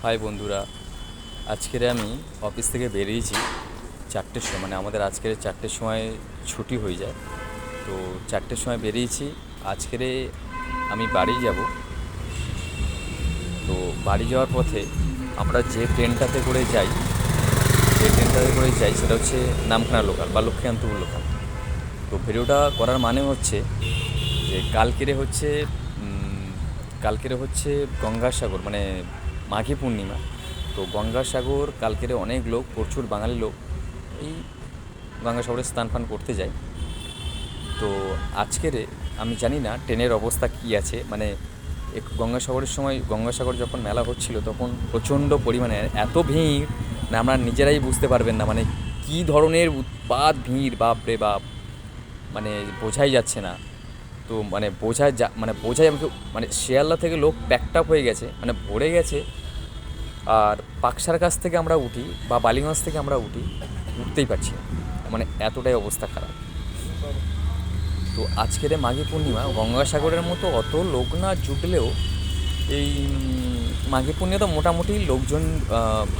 High বন্ধুরা, আজকের আমি অফিস থেকে বেরিয়েছি 4টের সময়, মানে আমাদের আজকের 4টের সময় ছুটি হয়ে যায়। তো 4টের সময় বেরিয়েছি। আজকের আমি বাড়ি যাব। তো বাড়ি যাওয়ার পথে আমরা যে ট্রেনটাতে করে যাই সেটা হচ্ছে নামখানা লোকাল বা লক্ষ্মীকান্তপুর লোকাল। তো ভিডিওটা করার মানে হচ্ছে যে কালকেরে হচ্ছে গঙ্গাসাগর, মানে মাঘী পূর্ণিমা। তো গঙ্গাসাগর কালকেরে অনেক লোক, প্রচুর বাঙালি লোক এই গঙ্গাসাগরে স্নান ফান করতে যায়। তো আজকেরে আমি জানি না ট্রেনের অবস্থা কী আছে, মানে গঙ্গাসাগরের সময়, গঙ্গাসাগর যখন মেলা হচ্ছিল তখন প্রচণ্ড পরিমাণে এত ভিড়, মানে আমরা নিজেরাই বুঝতে পারবেন না মানে কী ধরনের উৎপাত ভিড়, বাপ রে বাপ, মানে বোঝাই যাচ্ছে না। তো বোঝাই আমাকে, মানে শিয়ালদা থেকে লোক প্যাকড আপ হয়ে গেছে, মানে ভরে গেছে। আর পাকসার কাছ থেকে আমরা উঠি বা বালিগঞ্জ থেকে আমরা উঠতেই পারছি না, মানে এতটাই অবস্থা খারাপ। তো আজকের মাঘী পূর্ণিমা, গঙ্গাসাগরের মতো অত লোক না জুটলেও এই মাঘী পূর্ণিমা তো মোটামুটি লোকজন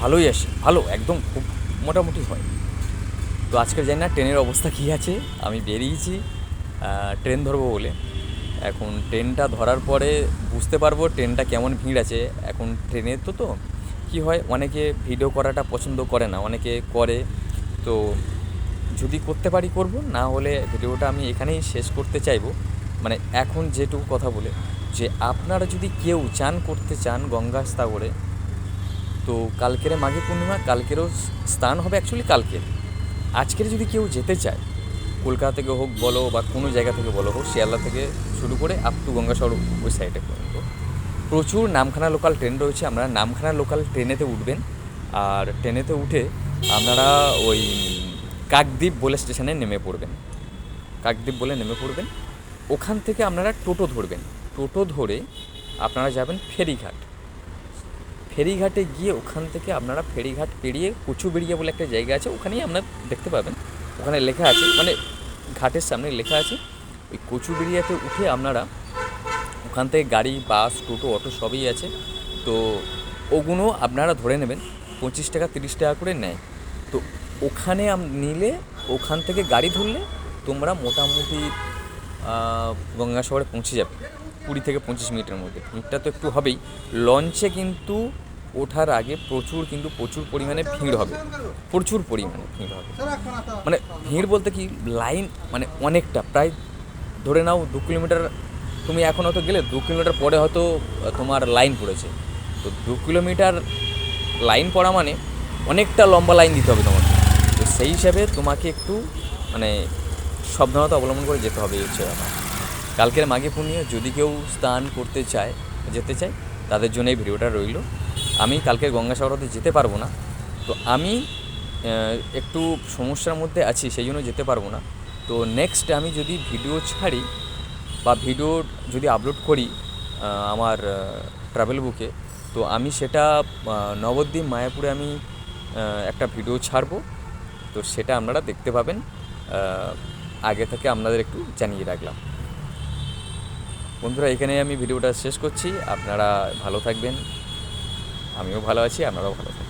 ভালোই আসে, ভালো একদম খুব মোটামুটি হয়। তো আজকে জানি না ট্রেনের অবস্থা কী আছে। আমি বেরিয়েছি ট্রেন ধরবো বলে। এখন ট্রেনটা ধরার পরে বুঝতে পারবো ট্রেনটা কেমন ভিড় আছে। এখন ট্রেনের তো কী হয়, অনেকে ভিডিও করাটা পছন্দ করে না, অনেকে করে। তো যদি করতে পারি করব, না হলে ভিডিওটা আমি এখানেই শেষ করতে চাইবো। মানে এখন যেটুকু কথা বলে, যে আপনারা যদি কেউ চান করতে চান গঙ্গা সাগরে, তো কালকের মাঘী পূর্ণিমা, কালকেরও স্নান হবে অ্যাকচুয়ালি কালকের। আজকের যদি কেউ যেতে চায়, কলকাতা থেকে হোক বলো বা কোনো জায়গা থেকে বলো হোক, শিয়ালদা থেকে শুরু করে আপ টু গঙ্গাসাগর ওই সাইডে পর্যন্ত প্রচুর নামখানা লোকাল ট্রেন রয়েছে। আপনারা নামখানা লোকাল ট্রেনেতে উঠবেন, আর ট্রেনেতে উঠে আপনারা ওই কাকদ্বীপ বলে স্টেশনে নেমে পড়বেন। কাকদ্বীপ বলে নেমে পড়বেন, ওখান থেকে আপনারা টোটো ধরবেন। টোটো ধরে আপনারা যাবেন ফেরিঘাট। ফেরিঘাটে গিয়ে ওখান থেকে আপনারা ফেরিঘাট পেরিয়ে কচুবেড়িয়া বলে একটা জায়গা আছে, ওখানেই আপনারা দেখতে পাবেন, ওখানে লেখা আছে, মানে ঘাটের সামনে লেখা আছে। ওই কচুবেড়িয়াতে উঠে আপনারা ওখান থেকে গাড়ি, বাস, টোটো, অটো সবই আছে। তো ওগুলো আপনারা ধরে নেবেন, 25 টাকা 30 টাকা করে নেয়। তো ওখানে নিলে, ওখান থেকে গাড়ি ধরলে তোমরা মোটামুটি গঙ্গাসাগরে পৌঁছে যাবে 20 থেকে 25 মিনিটের মধ্যে। ভিড়টা তো একটু হবেই। লঞ্চে কিন্তু ওঠার আগে প্রচুর পরিমাণে ভিড় হবে, প্রচুর পরিমাণে ভিড় হবে। মানে ভিড় বলতে কি, লাইন মানে অনেকটা, প্রায় ধরে নাও 2 কিলোমিটার। তুমি এখন হয়তো গেলে 2 কিলোমিটার পরে হয়তো তোমার লাইন পড়েছে। তো 2 কিলোমিটার লাইন পড়া মানে অনেকটা লম্বা লাইন দিতে হবে তোমাকে। তো সেই হিসাবে তোমাকে একটু মানে সাবধানতা অবলম্বন করে যেতে হবে, এই হচ্ছে ব্যাপার। কালকের মাঘী পূর্ণিমা যদি কেউ স্নান করতে চায়, যেতে চায়, তাদের জন্য এই ভিডিওটা রইল। আমি কালকের গঙ্গাসাগরতে যেতে পারবো না, তো আমি একটু সমস্যার মধ্যে আছি, সেই জন্য যেতে পারবো না। তো নেক্সট আমি যদি ভিডিও ছাড়ি বা ভিডিও যদি আপলোড করি আমার ট্রাভেল বুকে, তো আমি সেটা নবদ্বীপ মায়াপুরে আমি একটা ভিডিও ছাড়বো। তো সেটা আপনারা দেখতে পাবেন। আগে থেকে আপনাদের একটু জানিয়ে রাখলাম। বন্ধুরা, এখানে আমি ভিডিওটা শেষ করছি। আপনারা ভালো থাকবেন, আমিও ভালো আছি, আপনারাও ভালো থাকবেন।